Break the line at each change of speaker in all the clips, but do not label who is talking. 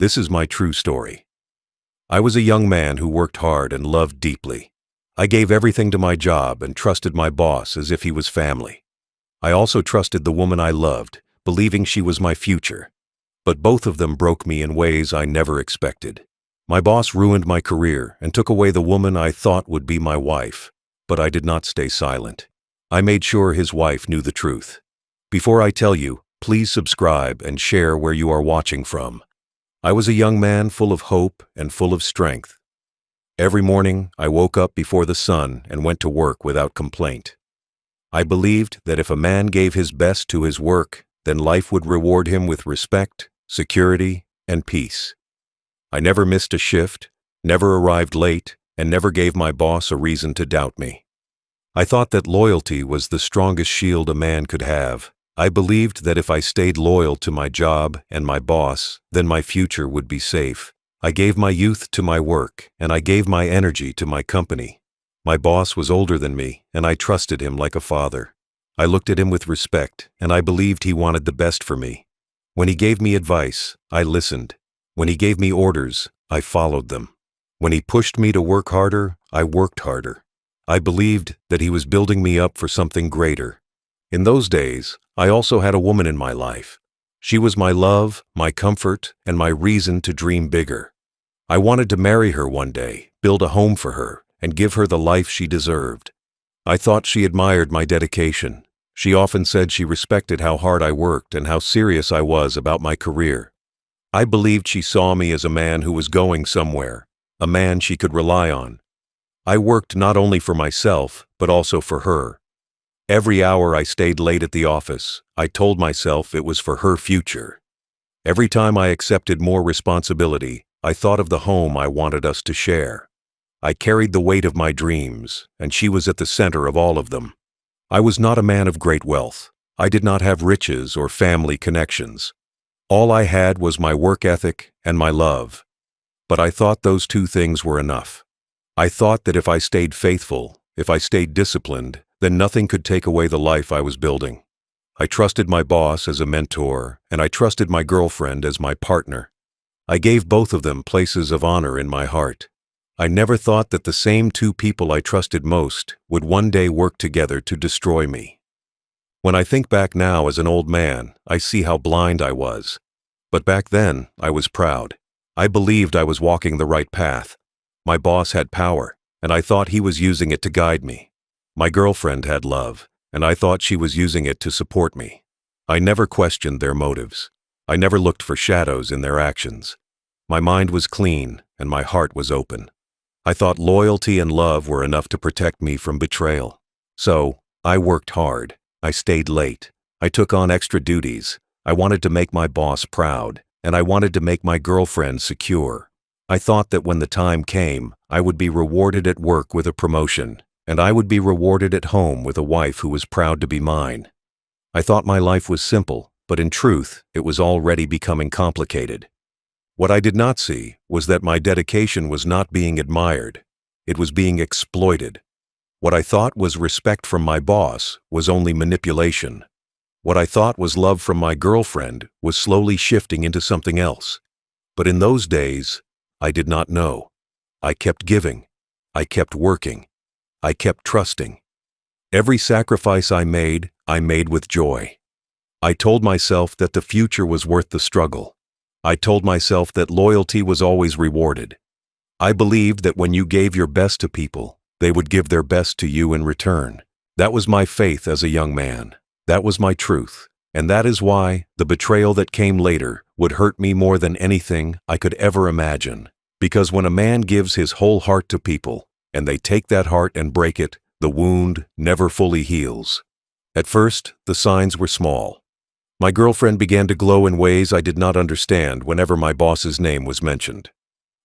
This is my true story. I was a young man who worked hard and loved deeply. I gave everything to my job and trusted my boss as if he was family. I also trusted the woman I loved, believing she was my future. But both of them broke me in ways I never expected. My boss ruined my career and took away the woman I thought would be my wife. But I did not stay silent. I made sure his wife knew the truth. Before I tell you, please subscribe and share where you are watching from. I was a young man full of hope and full of strength. Every morning, I woke up before the sun and went to work without complaint. I believed that if a man gave his best to his work, then life would reward him with respect, security, and peace. I never missed a shift, never arrived late, and never gave my boss a reason to doubt me. I thought that loyalty was the strongest shield a man could have. I believed that if I stayed loyal to my job and my boss, then my future would be safe. I gave my youth to my work, and I gave my energy to my company. My boss was older than me, and I trusted him like a father. I looked at him with respect, and I believed he wanted the best for me. When he gave me advice, I listened. When he gave me orders, I followed them. When he pushed me to work harder, I worked harder. I believed that he was building me up for something greater. In those days, I also had a woman in my life. She was my love, my comfort, and my reason to dream bigger. I wanted to marry her one day, build a home for her, and give her the life she deserved. I thought she admired my dedication. She often said she respected how hard I worked and how serious I was about my career. I believed she saw me as a man who was going somewhere, a man she could rely on. I worked not only for myself, but also for her. Every hour I stayed late at the office, I told myself it was for her future. Every time I accepted more responsibility, I thought of the home I wanted us to share. I carried the weight of my dreams, and she was at the center of all of them. I was not a man of great wealth. I did not have riches or family connections. All I had was my work ethic and my love. But I thought those two things were enough. I thought that if I stayed faithful, if I stayed disciplined, then nothing could take away the life I was building. I trusted my boss as a mentor, and I trusted my girlfriend as my partner. I gave both of them places of honor in my heart. I never thought that the same two people I trusted most would one day work together to destroy me. When I think back now as an old man, I see how blind I was. But back then, I was proud. I believed I was walking the right path. My boss had power, and I thought he was using it to guide me. My girlfriend had love, and I thought she was using it to support me. I never questioned their motives. I never looked for shadows in their actions. My mind was clean, and my heart was open. I thought loyalty and love were enough to protect me from betrayal. So, I worked hard. I stayed late. I took on extra duties. I wanted to make my boss proud, and I wanted to make my girlfriend secure. I thought that when the time came, I would be rewarded at work with a promotion, and I would be rewarded at home with a wife who was proud to be mine. I thought my life was simple, but in truth, it was already becoming complicated. What I did not see was that my dedication was not being admired. It was being exploited. What I thought was respect from my boss was only manipulation. What I thought was love from my girlfriend was slowly shifting into something else. But in those days, I did not know. I kept giving. I kept working. I kept trusting. Every sacrifice I made with joy. I told myself that the future was worth the struggle. I told myself that loyalty was always rewarded. I believed that when you gave your best to people, they would give their best to you in return. That was my faith as a young man. That was my truth. And that is why the betrayal that came later would hurt me more than anything I could ever imagine. Because when a man gives his whole heart to people, and they take that heart and break it, the wound never fully heals. At first, the signs were small. My girlfriend began to glow in ways I did not understand whenever my boss's name was mentioned.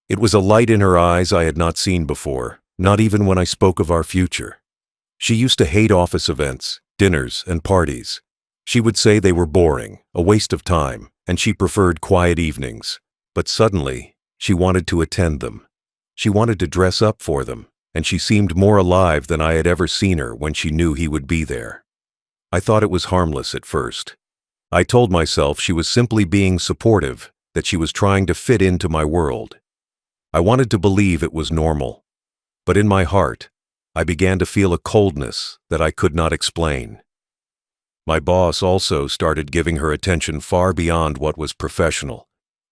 It was a light in her eyes I had not seen before, not even when I spoke of our future. She used to hate office events, dinners, and parties. She would say they were boring, a waste of time, and she preferred quiet evenings. But suddenly, she wanted to attend them. She wanted to dress up for them, and she seemed more alive than I had ever seen her when she knew he would be there. I thought it was harmless at first. I told myself she was simply being supportive, that she was trying to fit into my world. I wanted to believe it was normal, but in my heart, I began to feel a coldness that I could not explain. My boss also started giving her attention far beyond what was professional.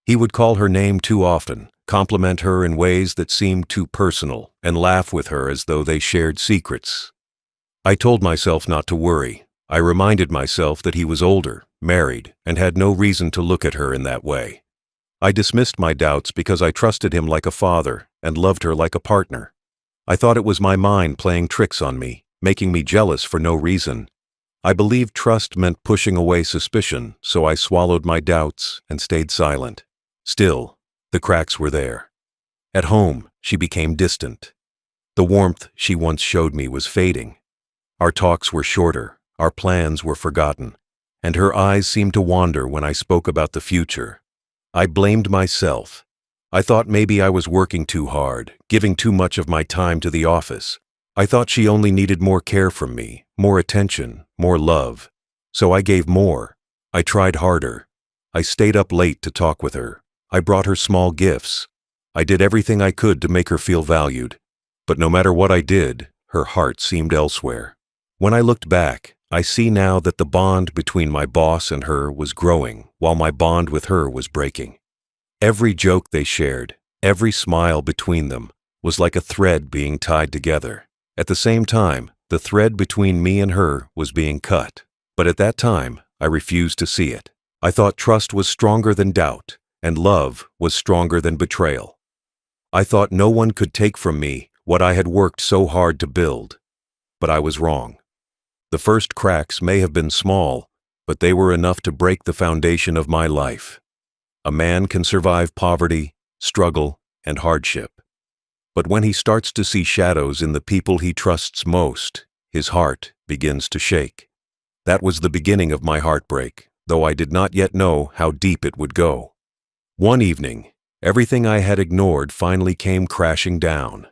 He would call her name too often, compliment her in ways that seemed too personal, and laugh with her as though they shared secrets. I told myself not to worry. I reminded myself that he was older, married, and had no reason to look at her in that way. I dismissed my doubts because I trusted him like a father and loved her like a partner. I thought it was my mind playing tricks on me, making me jealous for no reason. I believed trust meant pushing away suspicion, so I swallowed my doubts and stayed silent. Still, the cracks were there. At home, she became distant. The warmth she once showed me was fading. Our talks were shorter, our plans were forgotten, and her eyes seemed to wander when I spoke about the future. I blamed myself. I thought maybe I was working too hard, giving too much of my time to the office. I thought she only needed more care from me, more attention, more love. So I gave more. I tried harder. I stayed up late to talk with her. I brought her small gifts. I did everything I could to make her feel valued. But no matter what I did, her heart seemed elsewhere. When I looked back, I see now that the bond between my boss and her was growing, while my bond with her was breaking. Every joke they shared, every smile between them, was like a thread being tied together. At the same time, the thread between me and her was being cut. But at that time, I refused to see it. I thought trust was stronger than doubt, and love was stronger than betrayal. I thought no one could take from me what I had worked so hard to build. But I was wrong. The first cracks may have been small, but they were enough to break the foundation of my life. A man can survive poverty, struggle, and hardship. But when he starts to see shadows in the people he trusts most, his heart begins to shake. That was the beginning of my heartbreak, though I did not yet know how deep it would go. One evening, everything I had ignored finally came crashing down.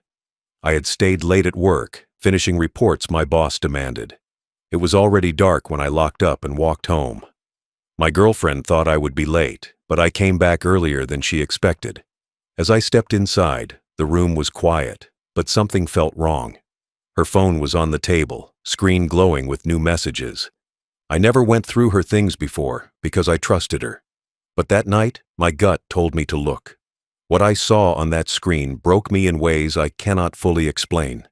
I had stayed late at work, finishing reports my boss demanded. It was already dark when I locked up and walked home. My girlfriend thought I would be late, but I came back earlier than she expected. As I stepped inside, the room was quiet, but something felt wrong. Her phone was on the table, screen glowing with new messages. I never went through her things before because I trusted her. But that night, my gut told me to look. What I saw on that screen broke me in ways I cannot fully explain.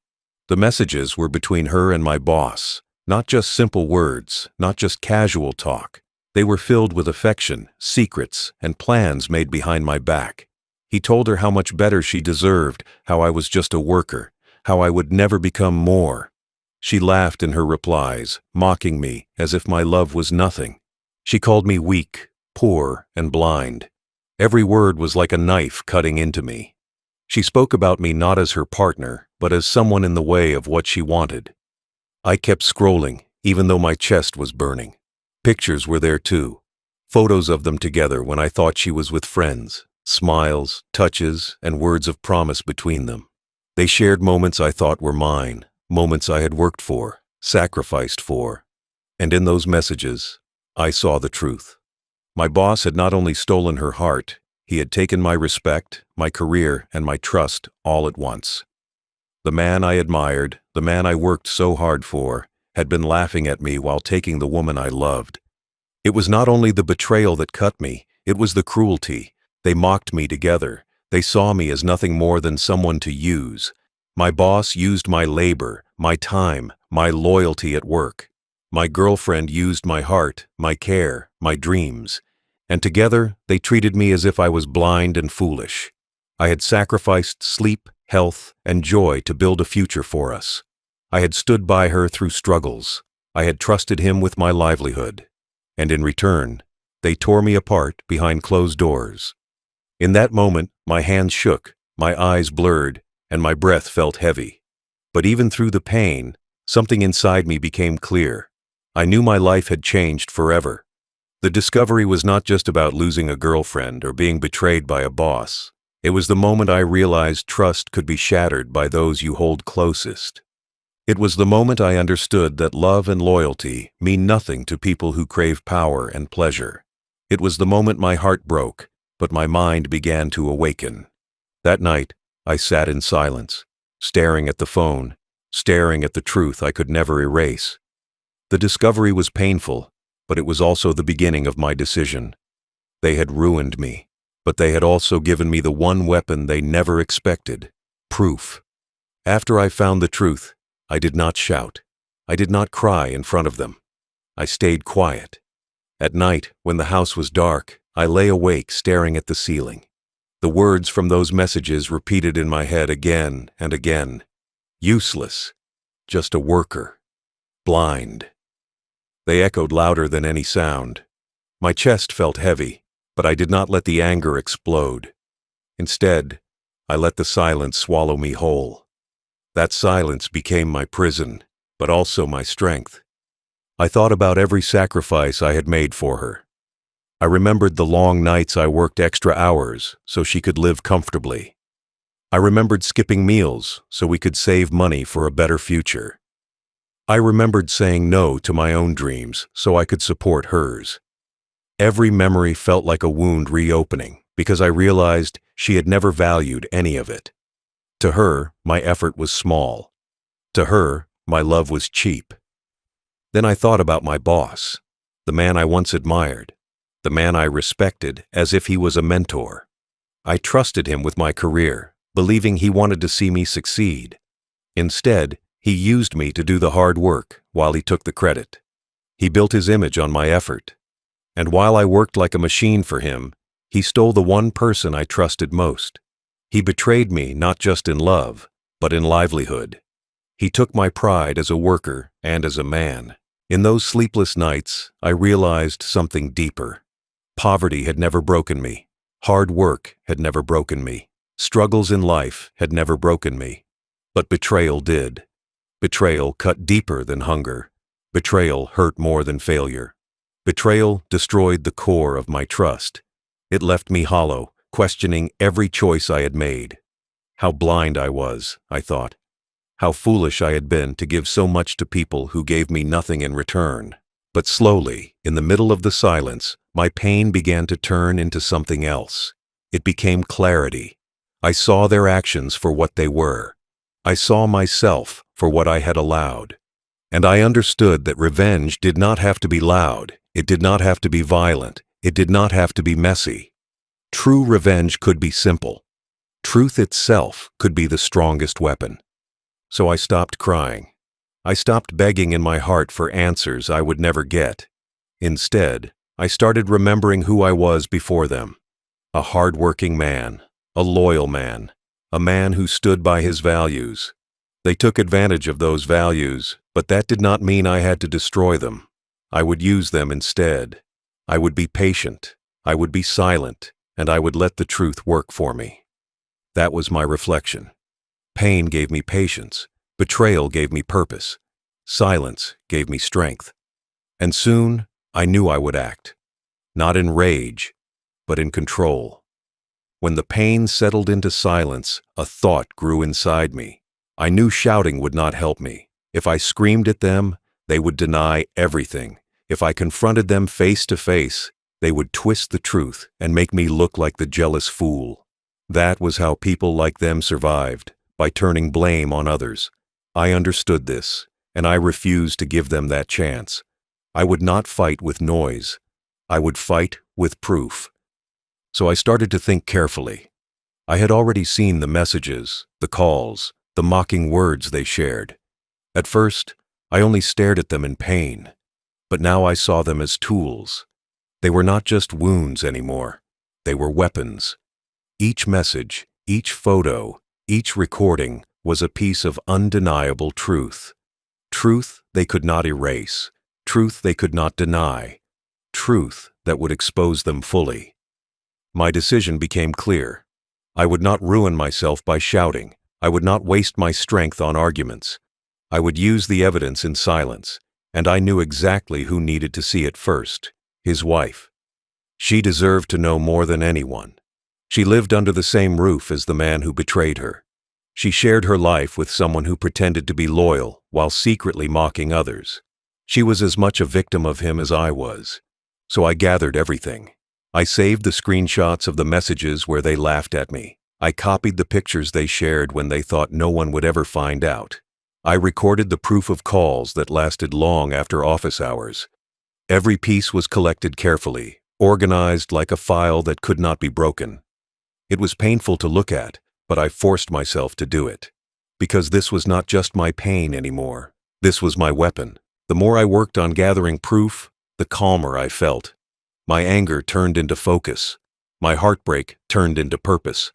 The messages were between her and my boss. Not just simple words, not just casual talk. They were filled with affection, secrets, and plans made behind my back. He told her how much better she deserved, how I was just a worker, how I would never become more. She laughed in her replies, mocking me as if my love was nothing. She called me weak, poor, and blind. Every word was like a knife cutting into me. She spoke about me not as her partner, but as someone in the way of what she wanted. I kept scrolling, even though my chest was burning. Pictures were there too. Photos of them together when I thought she was with friends. Smiles, touches, and words of promise between them. They shared moments I thought were mine, moments I had worked for, sacrificed for. And in those messages, I saw the truth. My boss had not only stolen her heart, he had taken my respect, my career, and my trust all at once. The man I admired, the man I worked so hard for, had been laughing at me while taking the woman I loved. It was not only the betrayal that cut me, it was the cruelty. They mocked me together. They saw me as nothing more than someone to use. My boss used my labor, my time, my loyalty at work. My girlfriend used my heart, my care, my dreams. And together, they treated me as if I was blind and foolish. I had sacrificed sleep, health, and joy to build a future for us. I had stood by her through struggles. I had trusted him with my livelihood. And in return, they tore me apart behind closed doors. In that moment, my hands shook, my eyes blurred, and my breath felt heavy. But even through the pain, something inside me became clear. I knew my life had changed forever. The discovery was not just about losing a girlfriend or being betrayed by a boss. It was the moment I realized trust could be shattered by those you hold closest. It was the moment I understood that love and loyalty mean nothing to people who crave power and pleasure. It was the moment my heart broke, but my mind began to awaken. That night, I sat in silence, staring at the phone, staring at the truth I could never erase. The discovery was painful, but it was also the beginning of my decision. They had ruined me, but they had also given me the one weapon they never expected: proof. After I found the truth, I did not shout. I did not cry in front of them. I stayed quiet. At night, when the house was dark, I lay awake staring at the ceiling. The words from those messages repeated in my head again and again. Useless. Just a worker. Blind. They echoed louder than any sound. My chest felt heavy, but I did not let the anger explode. Instead, I let the silence swallow me whole. That silence became my prison, but also my strength. I thought about every sacrifice I had made for her. I remembered the long nights I worked extra hours so she could live comfortably. I remembered skipping meals so we could save money for a better future. I remembered saying no to my own dreams so I could support hers. Every memory felt like a wound reopening because I realized she had never valued any of it. To her, my effort was small. To her, my love was cheap. Then I thought about my boss, the man I once admired, the man I respected as if he was a mentor. I trusted him with my career, believing he wanted to see me succeed. Instead, he used me to do the hard work while he took the credit. He built his image on my effort. And while I worked like a machine for him, he stole the one person I trusted most. He betrayed me not just in love, but in livelihood. He took my pride as a worker and as a man. In those sleepless nights, I realized something deeper. Poverty had never broken me. Hard work had never broken me. Struggles in life had never broken me. But betrayal did. Betrayal cut deeper than hunger. Betrayal hurt more than failure. Betrayal destroyed the core of my trust. It left me hollow, questioning every choice I had made. How blind I was, I thought. How foolish I had been to give so much to people who gave me nothing in return. But slowly, in the middle of the silence, my pain began to turn into something else. It became clarity. I saw their actions for what they were. I saw myself for what I had allowed. And I understood that revenge did not have to be loud. It did not have to be violent. It did not have to be messy. True revenge could be simple. Truth itself could be the strongest weapon. So I stopped crying. I stopped begging in my heart for answers I would never get. Instead, I started remembering who I was before them. A hard-working man, a loyal man, a man who stood by his values. They took advantage of those values, but that did not mean I had to destroy them. I would use them instead. I would be patient, I would be silent, and I would let the truth work for me. That was my reflection. Pain gave me patience, betrayal gave me purpose, silence gave me strength. And soon, I knew I would act. Not in rage, but in control. When the pain settled into silence, a thought grew inside me. I knew shouting would not help me. If I screamed at them, they would deny everything. If I confronted them face to face, they would twist the truth and make me look like the jealous fool. That was how people like them survived, by turning blame on others. I understood this, and I refused to give them that chance. I would not fight with noise. I would fight with proof. So I started to think carefully. I had already seen the messages, the calls, the mocking words they shared. At first, I only stared at them in pain, but now I saw them as tools. They were not just wounds anymore. They were weapons. Each message, each photo, each recording was a piece of undeniable truth. Truth they could not erase. Truth they could not deny. Truth that would expose them fully. My decision became clear. I would not ruin myself by shouting. I would not waste my strength on arguments. I would use the evidence in silence, and I knew exactly who needed to see it first: his wife. She deserved to know more than anyone. She lived under the same roof as the man who betrayed her. She shared her life with someone who pretended to be loyal while secretly mocking others. She was as much a victim of him as I was. So I gathered everything. I saved the screenshots of the messages where they laughed at me. I copied the pictures they shared when they thought no one would ever find out. I recorded the proof of calls that lasted long after office hours. Every piece was collected carefully, organized like a file that could not be broken. It was painful to look at, but I forced myself to do it. Because this was not just my pain anymore. This was my weapon. The more I worked on gathering proof, the calmer I felt. My anger turned into focus. My heartbreak turned into purpose.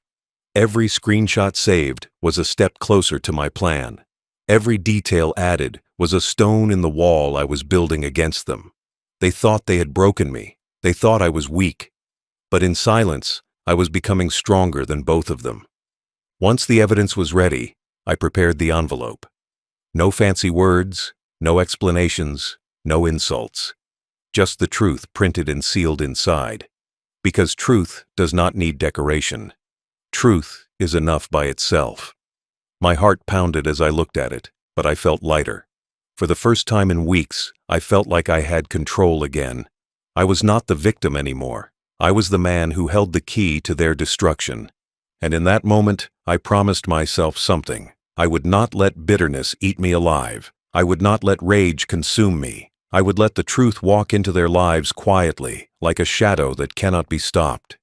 Every screenshot saved was a step closer to my plan. Every detail added was a stone in the wall I was building against them. They thought they had broken me. They thought I was weak. But in silence, I was becoming stronger than both of them. Once the evidence was ready, I prepared the envelope. No fancy words, no explanations, no insults. Just the truth printed and sealed inside. Because truth does not need decoration. Truth is enough by itself. My heart pounded as I looked at it, but I felt lighter. For the first time in weeks, I felt like I had control again. I was not the victim anymore. I was the man who held the key to their destruction. And in that moment, I promised myself something. I would not let bitterness eat me alive. I would not let rage consume me. I would let the truth walk into their lives quietly, like a shadow that cannot be stopped.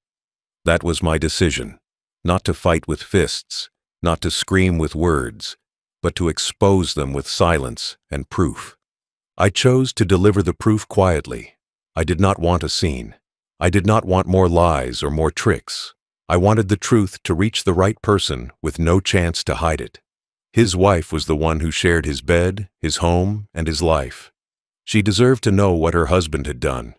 That was my decision. Not to fight with fists, not to scream with words, but to expose them with silence and proof. I chose to deliver the proof quietly. I did not want a scene. I did not want more lies or more tricks. I wanted the truth to reach the right person with no chance to hide it. His wife was the one who shared his bed, his home, and his life. She deserved to know what her husband had done.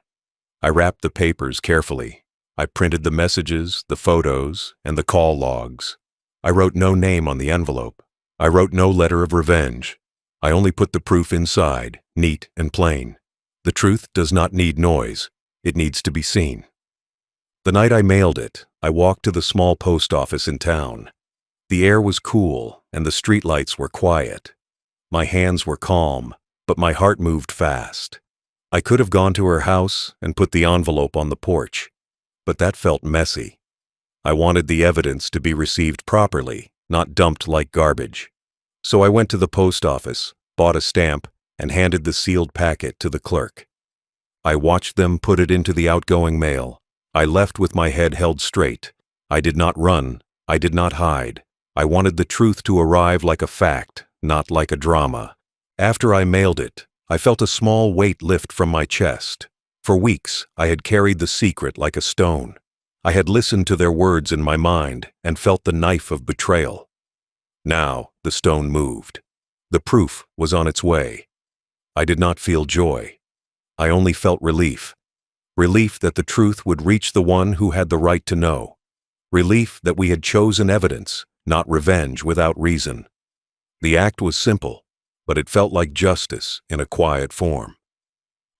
I wrapped the papers carefully. I printed the messages, the photos, and the call logs. I wrote no name on the envelope. I wrote no letter of revenge. I only put the proof inside, neat and plain. The truth does not need noise. It needs to be seen. The night I mailed it, I walked to the small post office in town. The air was cool, and the streetlights were quiet. My hands were calm, but my heart moved fast. I could have gone to her house and put the envelope on the porch, but that felt messy. I wanted the evidence to be received properly, not dumped like garbage. So I went to the post office, bought a stamp, and handed the sealed packet to the clerk. I watched them put it into the outgoing mail. I left with my head held straight. I did not run. I did not hide. I wanted the truth to arrive like a fact, not like a drama. After I mailed it, I felt a small weight lift from my chest. For weeks, I had carried the secret like a stone. I had listened to their words in my mind and felt the knife of betrayal. Now, the stone moved. The proof was on its way. I did not feel joy. I only felt relief. Relief that the truth would reach the one who had the right to know. Relief that we had chosen evidence, not revenge without reason. The act was simple, but it felt like justice in a quiet form.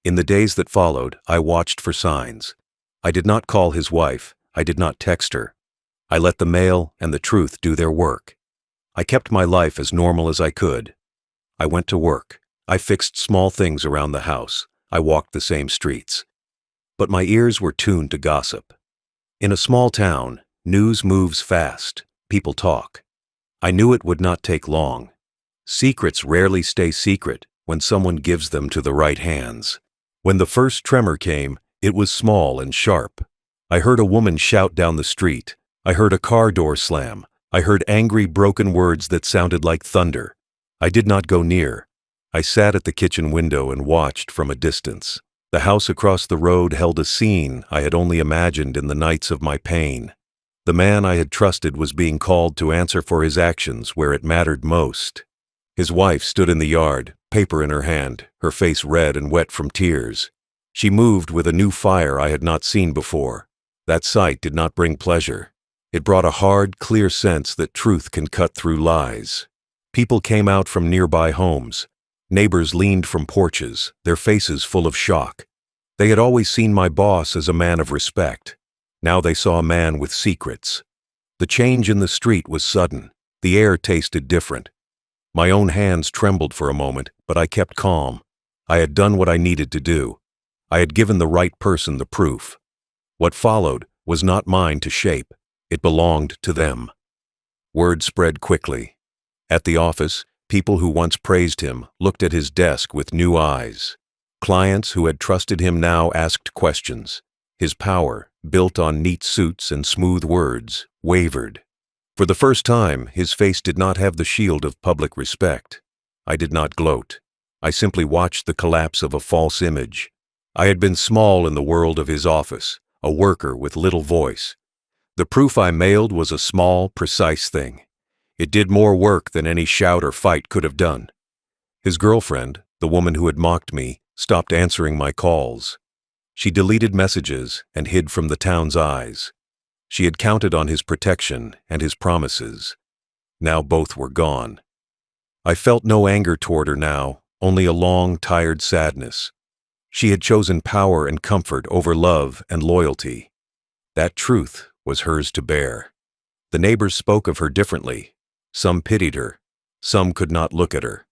In the days that followed, I watched for signs. I did not call his wife. I did not text her. I let the mail and the truth do their work. I kept my life as normal as I could. I went to work. I fixed small things around the house. I walked the same streets. But my ears were tuned to gossip. In a small town, news moves fast. People talk. I knew it would not take long. Secrets rarely stay secret when someone gives them to the right hands. When the first tremor came, it was small and sharp. I heard a woman shout down the street. I heard a car door slam. I heard angry, broken words that sounded like thunder. I did not go near. I sat at the kitchen window and watched from a distance. The house across the road held a scene I had only imagined in the nights of my pain. The man I had trusted was being called to answer for his actions where it mattered most. His wife stood in the yard, paper in her hand, her face red and wet from tears. She moved with a new fire I had not seen before. That sight did not bring pleasure. It brought a hard, clear sense that truth can cut through lies. People came out from nearby homes. Neighbors leaned from porches, their faces full of shock. They had always seen my boss as a man of respect. Now they saw a man with secrets. The change in the street was sudden. The air tasted different. My own hands trembled for a moment, but I kept calm. I had done what I needed to do. I had given the right person the proof. What followed was not mine to shape. It belonged to them. Word spread quickly. At the office, people who once praised him looked at his desk with new eyes. Clients who had trusted him now asked questions. His power, built on neat suits and smooth words, wavered. For the first time, his face did not have the shield of public respect. I did not gloat. I simply watched the collapse of a false image. I had been small in the world of his office, a worker with little voice. The proof I mailed was a small, precise thing. It did more work than any shout or fight could have done. His girlfriend, the woman who had mocked me, stopped answering my calls. She deleted messages and hid from the town's eyes. She had counted on his protection and his promises. Now both were gone. I felt no anger toward her now, only a long, tired sadness. She had chosen power and comfort over love and loyalty. That truth was hers to bear. The neighbors spoke of her differently. Some pitied her. Some could not look at her.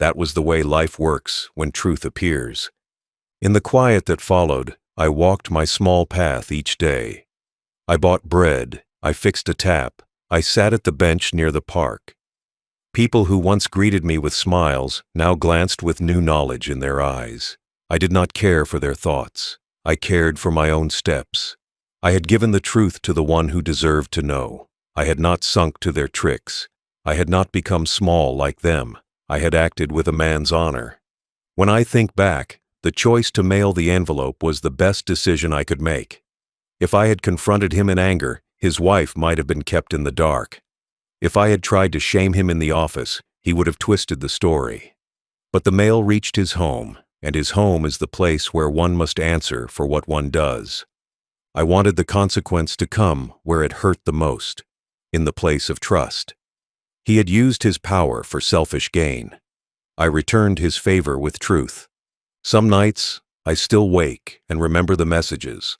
That was the way life works when truth appears. In the quiet that followed, I walked my small path each day. I bought bread, I fixed a tap, I sat at the bench near the park. People who once greeted me with smiles now glanced with new knowledge in their eyes. I did not care for their thoughts. I cared for my own steps. I had given the truth to the one who deserved to know. I had not sunk to their tricks. I had not become small like them. I had acted with a man's honor. When I think back, the choice to mail the envelope was the best decision I could make. If I had confronted him in anger, his wife might have been kept in the dark. If I had tried to shame him in the office, he would have twisted the story. But the mail reached his home, and his home is the place where one must answer for what one does. I wanted the consequence to come where it hurt the most, in the place of trust. He had used his power for selfish gain. I returned his favor with truth. Some nights, I still wake and remember the messages.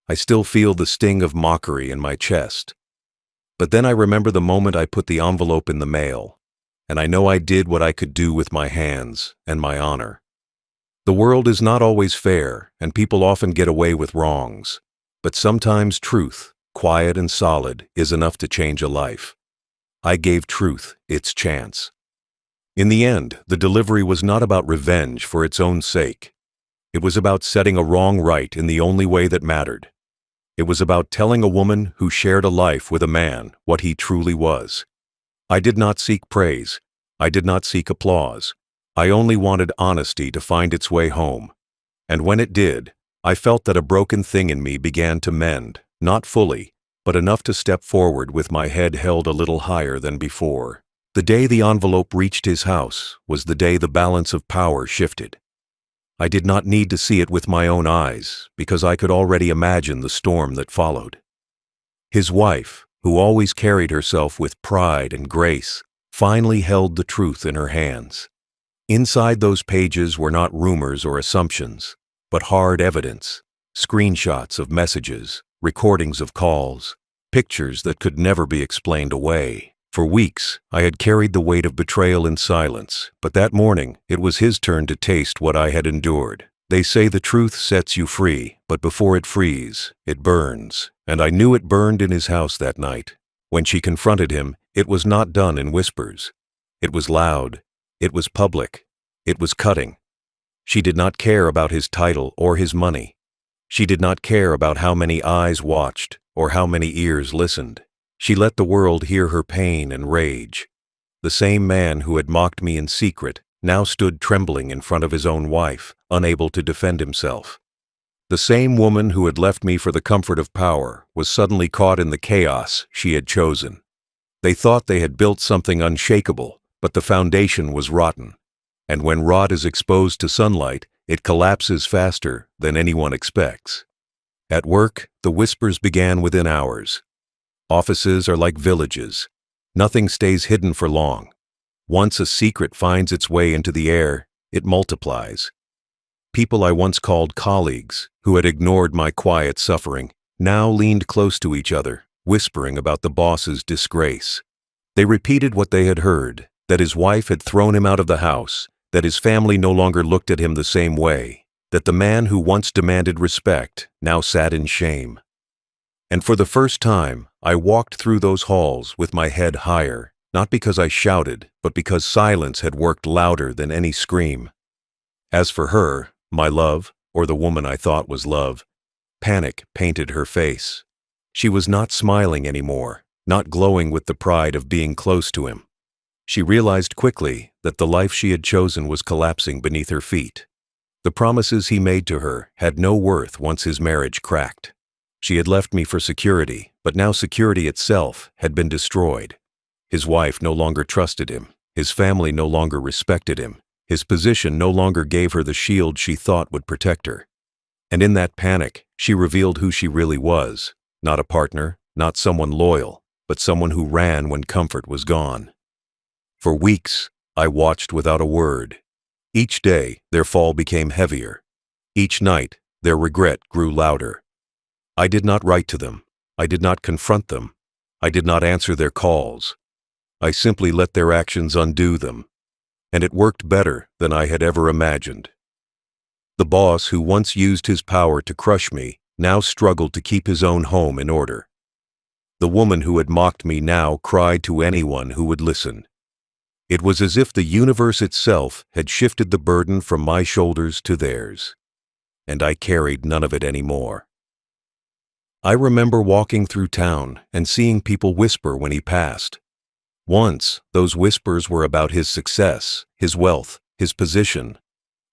I still feel the sting of mockery in my chest. But then I remember the moment I put the envelope in the mail, and I know I did what I could do with my hands and my honor. The world is not always fair, and people often get away with wrongs. But sometimes truth, quiet and solid, is enough to change a life. I gave truth its chance. In the end, the delivery was not about revenge for its own sake. It was about setting a wrong right in the only way that mattered. It was about telling a woman who shared a life with a man what he truly was. I did not seek praise. I did not seek applause. I only wanted honesty to find its way home. And when it did, I felt that a broken thing in me began to mend, not fully, but enough to step forward with my head held a little higher than before. The day the envelope reached his house was the day the balance of power shifted. I did not need to see it with my own eyes, because I could already imagine the storm that followed. His wife, who always carried herself with pride and grace, finally held the truth in her hands. Inside those pages were not rumors or assumptions, but hard evidence, screenshots of messages, recordings of calls, pictures that could never be explained away. For weeks, I had carried the weight of betrayal in silence, but that morning, it was his turn to taste what I had endured. They say the truth sets you free, but before it frees, it burns. And I knew it burned in his house that night. When she confronted him, it was not done in whispers. It was loud. It was public. It was cutting. She did not care about his title or his money. She did not care about how many eyes watched or how many ears listened. She let the world hear her pain and rage. The same man who had mocked me in secret now stood trembling in front of his own wife, unable to defend himself. The same woman who had left me for the comfort of power was suddenly caught in the chaos she had chosen. They thought they had built something unshakable, but the foundation was rotten. And when rot is exposed to sunlight, it collapses faster than anyone expects. At work, the whispers began within hours. Offices are like villages. Nothing stays hidden for long. Once a secret finds its way into the air, it multiplies. People I once called colleagues, who had ignored my quiet suffering, now leaned close to each other, whispering about the boss's disgrace. They repeated what they had heard, that his wife had thrown him out of the house, that his family no longer looked at him the same way. that the man who once demanded respect now sat in shame. And for the first time, I walked through those halls with my head higher, not because I shouted, but because silence had worked louder than any scream. As for her, my love, or the woman I thought was love, panic painted her face. She was not smiling anymore, not glowing with the pride of being close to him. She realized quickly that the life she had chosen was collapsing beneath her feet. The promises he made to her had no worth once his marriage cracked. She had left me for security, but now security itself had been destroyed. His wife no longer trusted him. His family no longer respected him. His position no longer gave her the shield she thought would protect her. And in that panic, she revealed who she really was. Not a partner, not someone loyal, but someone who ran when comfort was gone. For weeks, I watched without a word. Each day, their fall became heavier. Each night, their regret grew louder. I did not write to them. I did not confront them. I did not answer their calls. I simply let their actions undo them. And it worked better than I had ever imagined. The boss who once used his power to crush me now struggled to keep his own home in order. The woman who had mocked me now cried to anyone who would listen. It was as if the universe itself had shifted the burden from my shoulders to theirs, and I carried none of it anymore. I remember walking through town and seeing people whisper when he passed. Once, those whispers were about his success, his wealth, his position.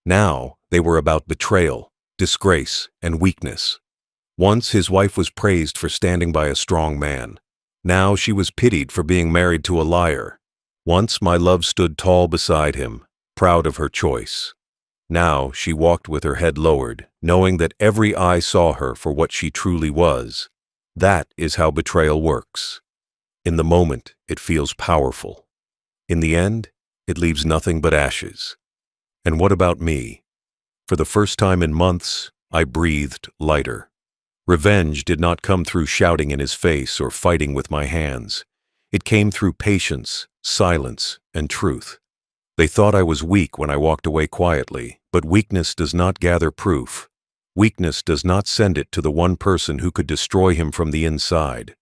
Now, they were about betrayal, disgrace, and weakness. Once his wife was praised for standing by a strong man. Now she was pitied for being married to a liar. Once my love stood tall beside him, proud of her choice. Now she walked with her head lowered, knowing that every eye saw her for what she truly was. That is how betrayal works. In the moment, it feels powerful. In the end, it leaves nothing but ashes. And what about me? For the first time in months, I breathed lighter. Revenge did not come through shouting in his face or fighting with my hands. It came through patience, silence, and truth. They thought I was weak when I walked away quietly, but weakness does not gather proof. Weakness does not send it to the one person who could destroy him from the inside.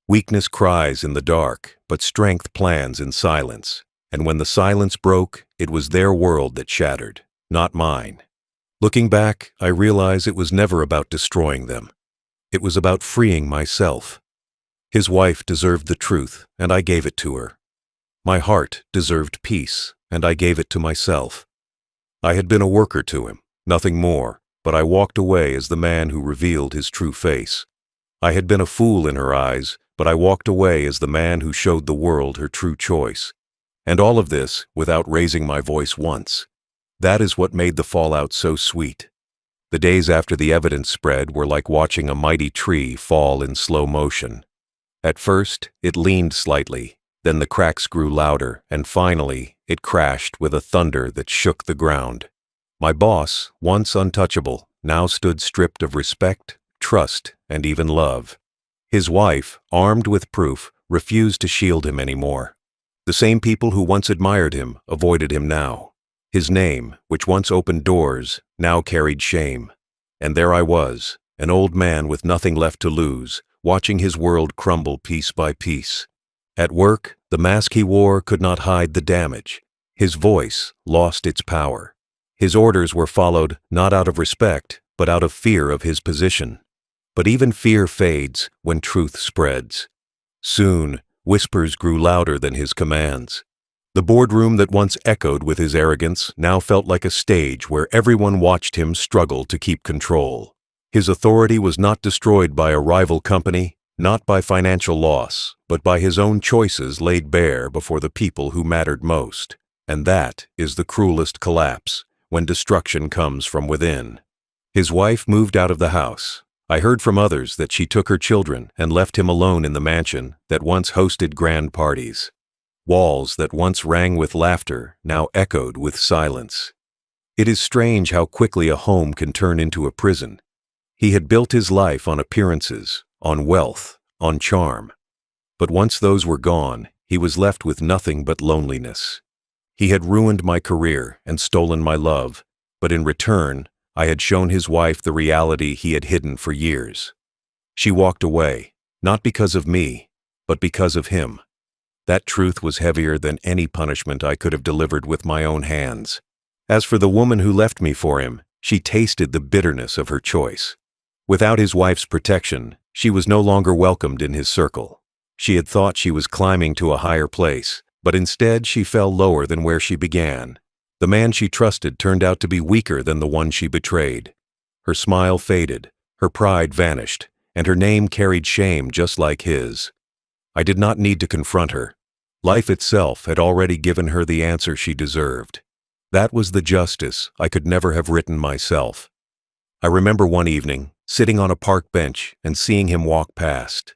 Weakness cries in the dark, but strength plans in silence. And when the silence broke, it was their world that shattered, not mine. Looking back, I realize it was never about destroying them. It was about freeing myself. His wife deserved the truth, and I gave it to her. My heart deserved peace, and I gave it to myself. I had been a worker to him, nothing more, but I walked away as the man who revealed his true face. I had been a fool in her eyes, but I walked away as the man who showed the world her true choice. And all of this without raising my voice once. That is what made the fallout so sweet. The days after the evidence spread were like watching a mighty tree fall in slow motion. At first, it leaned slightly, then the cracks grew louder, and finally, it crashed with a thunder that shook the ground. My boss, once untouchable, now stood stripped of respect, trust, and even love. His wife, armed with proof, refused to shield him anymore. The same people who once admired him avoided him now. His name, which once opened doors, now carried shame. And there I was, an old man with nothing left to lose, watching his world crumble piece by piece. At work, the mask he wore could not hide the damage. His voice lost its power. His orders were followed not out of respect, but out of fear of his position. But even fear fades when truth spreads. Soon, whispers grew louder than his commands. The boardroom that once echoed with his arrogance now felt like a stage where everyone watched him struggle to keep control. His authority was not destroyed by a rival company, not by financial loss, but by his own choices laid bare before the people who mattered most. And that is the cruelest collapse, when destruction comes from within. His wife moved out of the house. I heard from others that she took her children and left him alone in the mansion that once hosted grand parties. Walls that once rang with laughter now echoed with silence. It is strange how quickly a home can turn into a prison. He had built his life on appearances, on wealth, on charm. But once those were gone, he was left with nothing but loneliness. He had ruined my career and stolen my love, but in return, I had shown his wife the reality he had hidden for years. She walked away, not because of me, but because of him. That truth was heavier than any punishment I could have delivered with my own hands. As for the woman who left me for him, she tasted the bitterness of her choice. Without his wife's protection, she was no longer welcomed in his circle. She had thought she was climbing to a higher place, but instead she fell lower than where she began. The man she trusted turned out to be weaker than the one she betrayed. Her smile faded, her pride vanished, and her name carried shame just like his. I did not need to confront her. Life itself had already given her the answer she deserved. That was the justice I could never have written myself. I remember one evening, sitting on a park bench and seeing him walk past.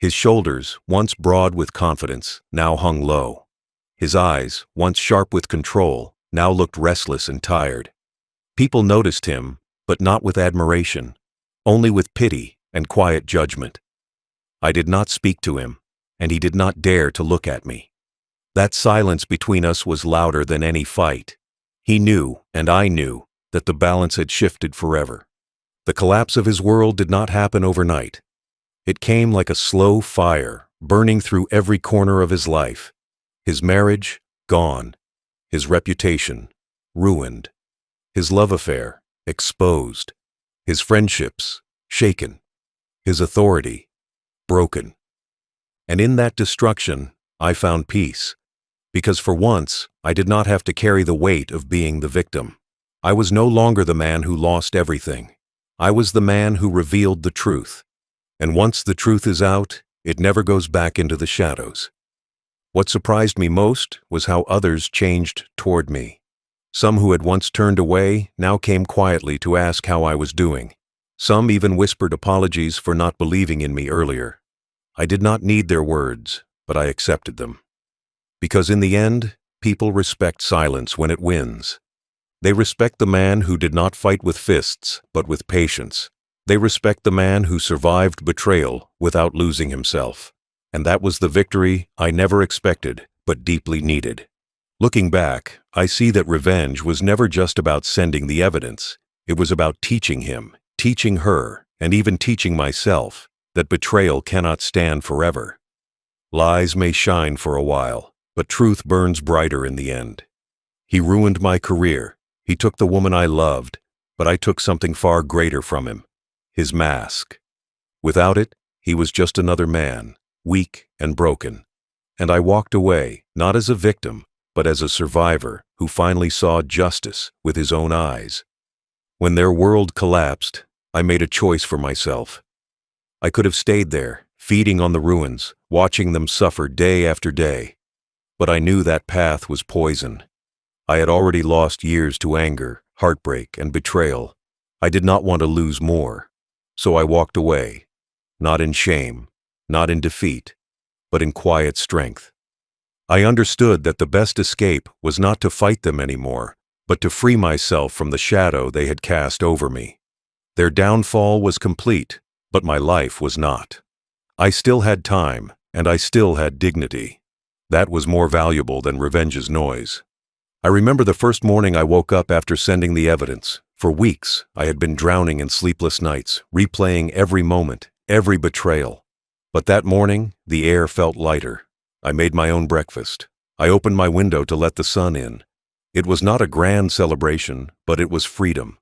His shoulders, once broad with confidence, now hung low. His eyes, once sharp with control, now looked restless and tired. People noticed him, but not with admiration, only with pity and quiet judgment. I did not speak to him, and he did not dare to look at me. That silence between us was louder than any fight. He knew, and I knew, that the balance had shifted forever. The collapse of his world did not happen overnight. It came like a slow fire, burning through every corner of his life. His marriage, gone. His reputation, ruined. His love affair, exposed. His friendships, shaken. His authority, broken. And in that destruction, I found peace. Because for once, I did not have to carry the weight of being the victim. I was no longer the man who lost everything. I was the man who revealed the truth. And once the truth is out, it never goes back into the shadows. What surprised me most was how others changed toward me. Some who had once turned away now came quietly to ask how I was doing. Some even whispered apologies for not believing in me earlier. I did not need their words, but I accepted them. Because in the end, people respect silence when it wins. They respect the man who did not fight with fists, but with patience. They respect the man who survived betrayal without losing himself. And that was the victory I never expected, but deeply needed. Looking back, I see that revenge was never just about sending the evidence. It was about teaching him, teaching her, and even teaching myself that betrayal cannot stand forever. Lies may shine for a while, but truth burns brighter in the end. He ruined my career. He took the woman I loved, but I took something far greater from him. His mask. Without it, he was just another man, weak and broken. And I walked away, not as a victim, but as a survivor who finally saw justice with his own eyes. When their world collapsed, I made a choice for myself. I could have stayed there, feeding on the ruins, watching them suffer day after day. But I knew that path was poison. I had already lost years to anger, heartbreak, and betrayal. I did not want to lose more. So I walked away, not in shame, not in defeat, but in quiet strength. I understood that the best escape was not to fight them anymore, but to free myself from the shadow they had cast over me. Their downfall was complete, but my life was not. I still had time, and I still had dignity. That was more valuable than revenge's noise. I remember the first morning I woke up after sending the evidence. For weeks, I had been drowning in sleepless nights, replaying every moment, every betrayal. But that morning, the air felt lighter. I made my own breakfast. I opened my window to let the sun in. It was not a grand celebration, but it was freedom.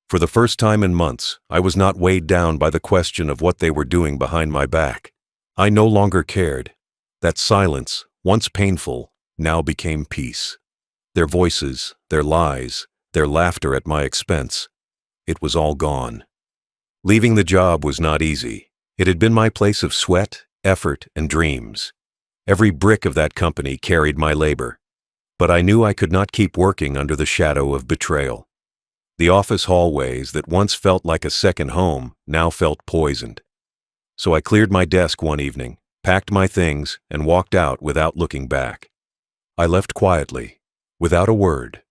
For the first time in months, I was not weighed down by the question of what they were doing behind my back. I no longer cared. That silence, once painful, now became peace. Their voices, their lies, their laughter at my expense. It was all gone. Leaving the job was not easy. It had been my place of sweat, effort, and dreams. Every brick of that company carried my labor. But I knew I could not keep working under the shadow of betrayal. The office hallways that once felt like a second home now felt poisoned. So I cleared my desk one evening, packed my things, and walked out without looking back. I left quietly, without a word,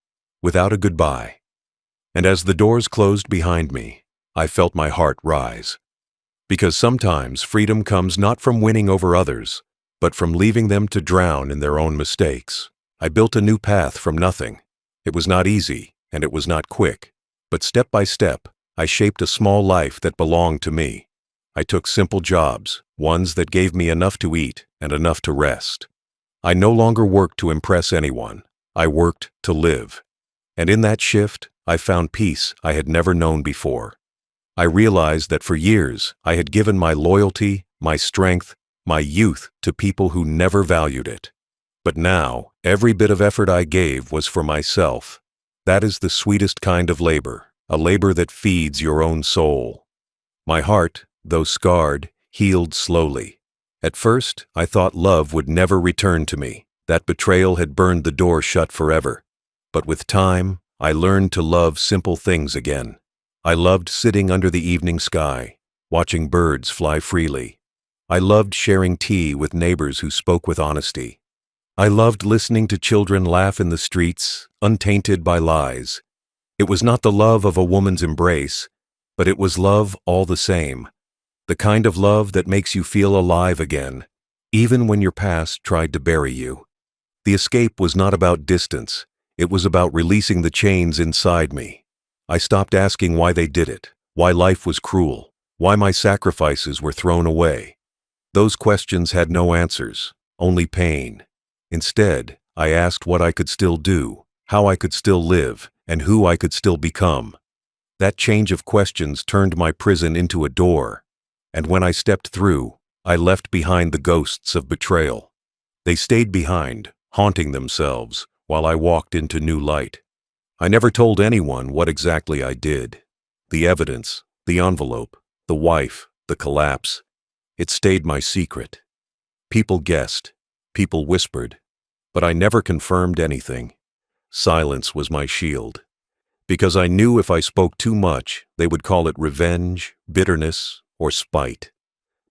without a goodbye. And as the doors closed behind me, I felt my heart rise. Because sometimes freedom comes not from winning over others, but from leaving them to drown in their own mistakes. I built a new path from nothing. It was not easy, and it was not quick, But step by step, I shaped a small life that belonged to me. I took simple jobs, ones that gave me enough to eat and enough to rest. I no longer worked to impress anyone. I worked to live. And in that shift, I found peace I had never known before. I realized that for years I had given my loyalty, my strength, my youth to people who never valued it. But now, every bit of effort I gave was for myself. That is the sweetest kind of labor, a labor that feeds your own soul. My heart, though scarred, healed slowly. At first, I thought love would never return to me, that betrayal had burned the door shut forever. But with time, I learned to love simple things again. I loved sitting under the evening sky, watching birds fly freely. I loved sharing tea with neighbors who spoke with honesty. I loved listening to children laugh in the streets, untainted by lies. It was not the love of a woman's embrace, but it was love all the same. The kind of love that makes you feel alive again, even when your past tried to bury you. The escape was not about distance. It was about releasing the chains inside me. I stopped asking why they did it, why life was cruel, why my sacrifices were thrown away. Those questions had no answers, only pain. Instead, I asked what I could still do, how I could still live, and who I could still become. That change of questions turned my prison into a door, and when I stepped through, I left behind the ghosts of betrayal. They stayed behind, haunting themselves, while I walked into new light. I never told anyone what exactly I did. The evidence, the envelope, the wife, the collapse. It stayed my secret. People guessed, people whispered, but I never confirmed anything. Silence was my shield. Because I knew if I spoke too much, they would call it revenge, bitterness, or spite.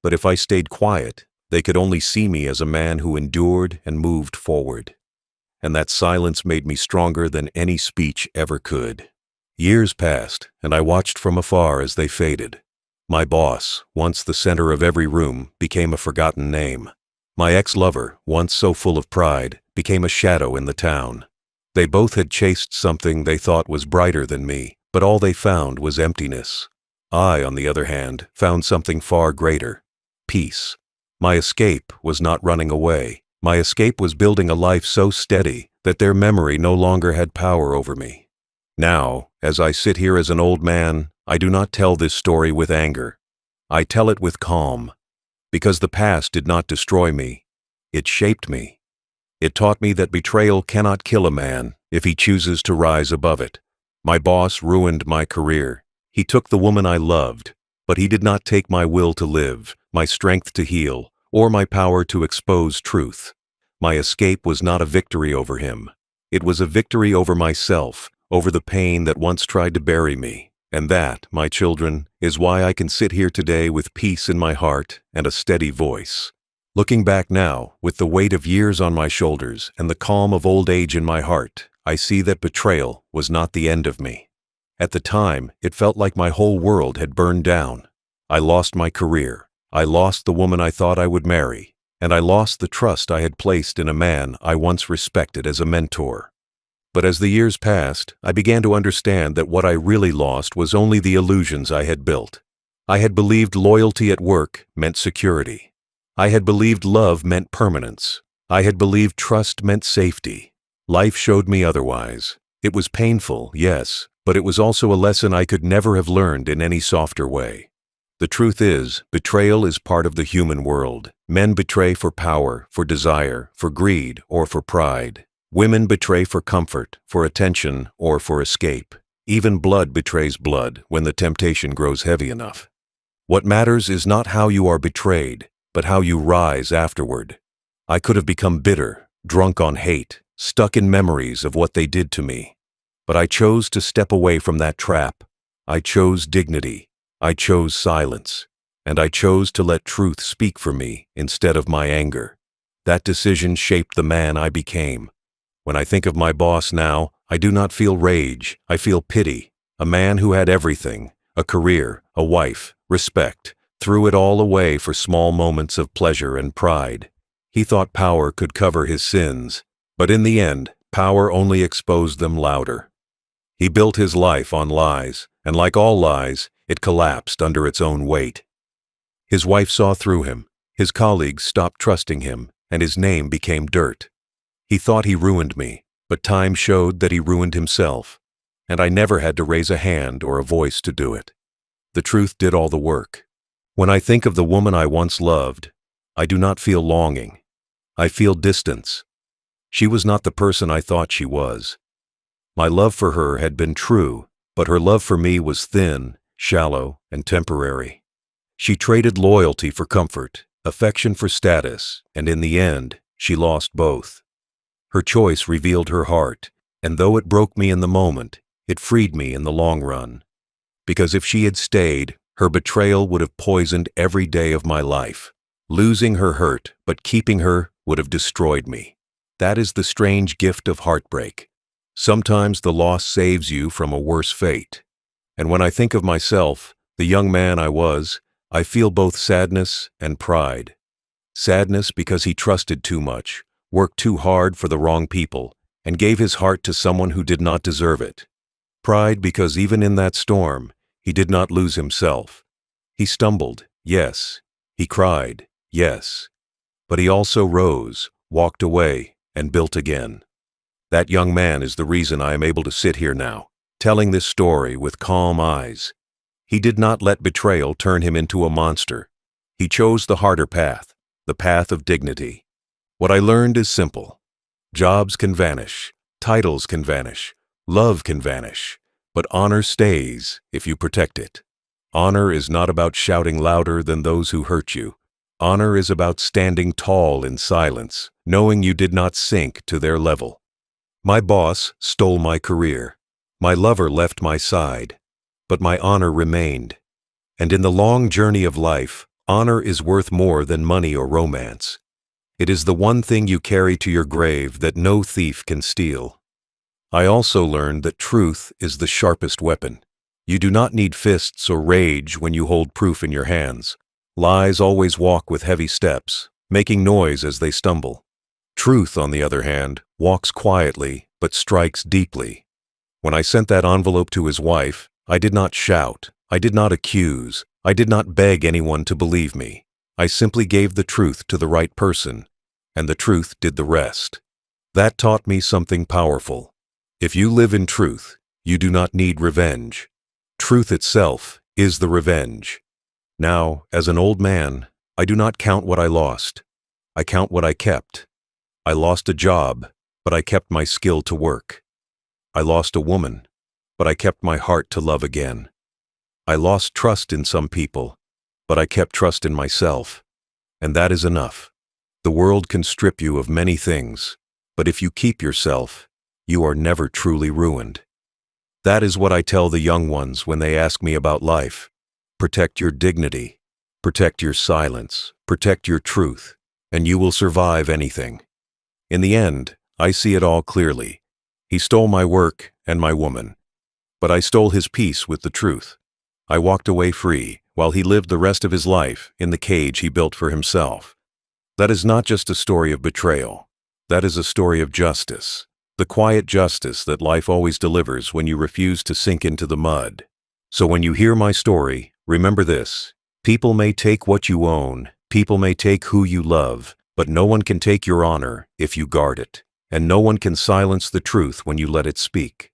But if I stayed quiet, they could only see me as a man who endured and moved forward. And that silence made me stronger than any speech ever could. Years passed, and I watched from afar as they faded. My boss, once the center of every room, became a forgotten name. My ex-lover, once so full of pride, became a shadow in the town. They both had chased something they thought was brighter than me, but all they found was emptiness. I, on the other hand, found something far greater: peace. My escape was not running away. My escape was building a life so steady that their memory no longer had power over me. Now, as I sit here as an old man, I do not tell this story with anger. I tell it with calm, because the past did not destroy me. It shaped me. It taught me that betrayal cannot kill a man if he chooses to rise above it. My boss ruined my career. He took the woman I loved, but he did not take my will to live, my strength to heal, or my power to expose truth. My escape was not a victory over him. It was a victory over myself, over the pain that once tried to bury me. And that, my children, is why I can sit here today with peace in my heart and a steady voice. Looking back now, with the weight of years on my shoulders and the calm of old age in my heart, I see that betrayal was not the end of me. At the time, it felt like my whole world had burned down. I lost my career. I lost the woman I thought I would marry, and I lost the trust I had placed in a man I once respected as a mentor. But as the years passed, I began to understand that what I really lost was only the illusions I had built. I had believed loyalty at work meant security. I had believed love meant permanence. I had believed trust meant safety. Life showed me otherwise. It was painful, yes, but it was also a lesson I could never have learned in any softer way. The truth is, betrayal is part of the human world. Men betray for power, for desire, for greed, or for pride. Women betray for comfort, for attention, or for escape. Even blood betrays blood when the temptation grows heavy enough. What matters is not how you are betrayed, but how you rise afterward. I could have become bitter, drunk on hate, stuck in memories of what they did to me. But I chose to step away from that trap. I chose dignity. I chose silence, and I chose to let truth speak for me instead of my anger. That decision shaped the man I became. When I think of my boss now, I do not feel rage, I feel pity. A man who had everything, a career, a wife, respect, threw it all away for small moments of pleasure and pride. He thought power could cover his sins, but in the end, power only exposed them louder. He built his life on lies, and like all lies, it collapsed under its own weight. His wife saw through him, his colleagues stopped trusting him, and his name became dirt. He thought he ruined me, but time showed that he ruined himself, and I never had to raise a hand or a voice to do it. The truth did all the work. When I think of the woman I once loved, I do not feel longing. I feel distance. She was not the person I thought she was. My love for her had been true, but her love for me was thin, shallow, and temporary. She traded loyalty for comfort, affection for status, and in the end, she lost both. Her choice revealed her heart, and though it broke me in the moment, it freed me in the long run. Because if she had stayed, her betrayal would have poisoned every day of my life. Losing her hurt, but keeping her would have destroyed me. That is the strange gift of heartbreak. Sometimes the loss saves you from a worse fate. And when I think of myself, the young man I was, I feel both sadness and pride. Sadness because he trusted too much, worked too hard for the wrong people, and gave his heart to someone who did not deserve it. Pride because even in that storm, he did not lose himself. He stumbled, yes. He cried, yes. But he also rose, walked away, and built again. That young man is the reason I am able to sit here now, telling this story with calm eyes. He did not let betrayal turn him into a monster. He chose the harder path, the path of dignity. What I learned is simple. Jobs can vanish, titles can vanish, love can vanish, but honor stays if you protect it. Honor is not about shouting louder than those who hurt you. Honor is about standing tall in silence, knowing you did not sink to their level. My boss stole my career. My lover left my side. But my honor remained. And in the long journey of life, honor is worth more than money or romance. It is the one thing you carry to your grave that no thief can steal. I also learned that truth is the sharpest weapon. You do not need fists or rage when you hold proof in your hands. Lies always walk with heavy steps, making noise as they stumble. Truth, on the other hand, walks quietly but strikes deeply. When I sent that envelope to his wife, I did not shout, I did not accuse, I did not beg anyone to believe me. I simply gave the truth to the right person, and the truth did the rest. That taught me something powerful. If you live in truth, you do not need revenge. Truth itself is the revenge. Now, as an old man, I do not count what I lost. I count what I kept. I lost a job, but I kept my skill to work. I lost a woman, but I kept my heart to love again. I lost trust in some people, but I kept trust in myself. And that is enough. The world can strip you of many things, but if you keep yourself, you are never truly ruined. That is what I tell the young ones when they ask me about life. Protect your dignity, protect your silence, protect your truth, and you will survive anything. In the end, I see it all clearly. He stole my work and my woman, but I stole his peace with the truth. I walked away free, while he lived the rest of his life in the cage he built for himself. That is not just a story of betrayal. That is a story of justice. The quiet justice that life always delivers when you refuse to sink into the mud. So when you hear my story, remember this. People may take what you own, people may take who you love, but no one can take your honor if you guard it, and no one can silence the truth when you let it speak.